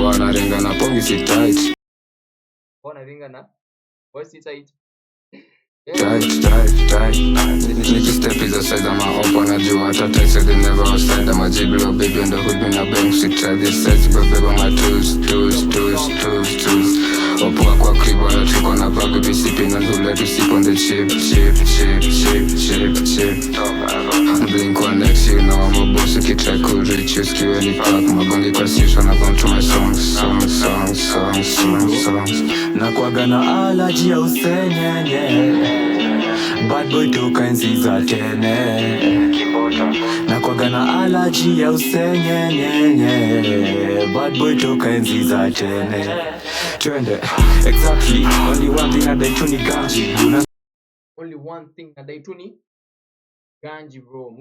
wanaringa na pongi si tight. Wanaringa na voice si tight. Tight. Need to step is a side of my up on a Jew. I thought I said they never outside. I'm a jiggle baby on the hood, been a bank. She tried this sets, but baby my tools. Up kwa crib on a trip on a bag, we be sipping and who let you sip on the chip. Blink one next, you know I'm a boss, you can try cool rich, you skill any pack. My gongi kwa sisho, na gone to my songs. Nakuwaga na allergy ya usenyenye, bad boy toka enzi za tene. Nakuwaga na allergy ya usenyenye, bad boy toka enzi za tene. Twende, exactly, only one thing nadai tu ni ganji. Only one thing nadai tu ni ganji bro.